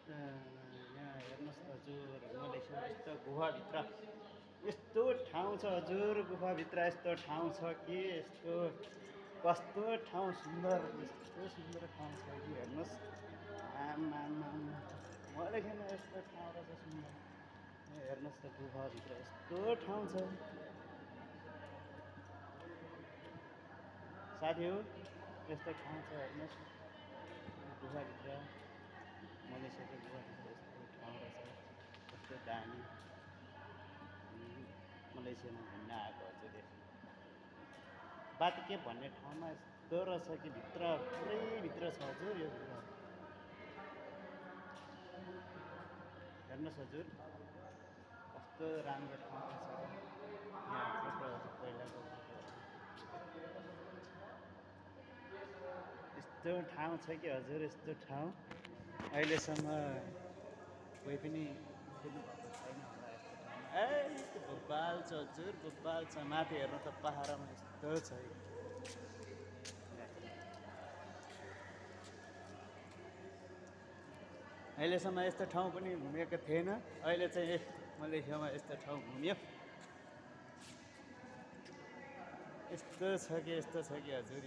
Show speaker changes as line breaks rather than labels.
यहाँ हेर्नुहोस् न हजुर मलेसियामा यस्तो गुफाभित्र यस्तो ठाउँ छ हजुर गुफाभित्र यस्तो ठाउँ छ कि यस्तो कस्तो ठाउँ सुन्दर यस्तो सुन्दर ठाउँ छ कि हेर्नुहोस् आमामा मलेसियामा यस्तो ठाउँ रहेछ सुन्दर हेर्नुहोस् त गुफाभित्र यस्तो ठाउँ छ साथी हो यस्तो ठाउँ छ हेर्नुहोस् गुफाभित्र मलेसियाको गुफाभित्र यस्तो ठाउँ रहेछ कस्तो दामी मलेसियामा घुम्न आएको हजुर बात के भन्ने ठाउँमा यस्तो रहेछ कि भित्र पुरै भित्र छ हजुर यो गुफा हेर्नुहोस् हजुर कस्तो राम्रो ठाउँ छ यहाँ फोटोहरू पहिलाको फोटोहरू यस्तो ठाउँ छ कि हजुर यस्तो ठाउँ अहिलेसम्म कोही पनि देख्नु भएको छैन होला यस्तो ठाउँमा यस्तो भोपाल छ हजुर भोपाल छ माथि हेर्नु त पहाडमा यस्तो छ अहिलेसम्म यस्तो ठाउँ पनि घुमेको थिएन अहिले चाहिँ मलेसियामा यस्तो ठाउँ घुम्यो यस्तो छ कि हजुर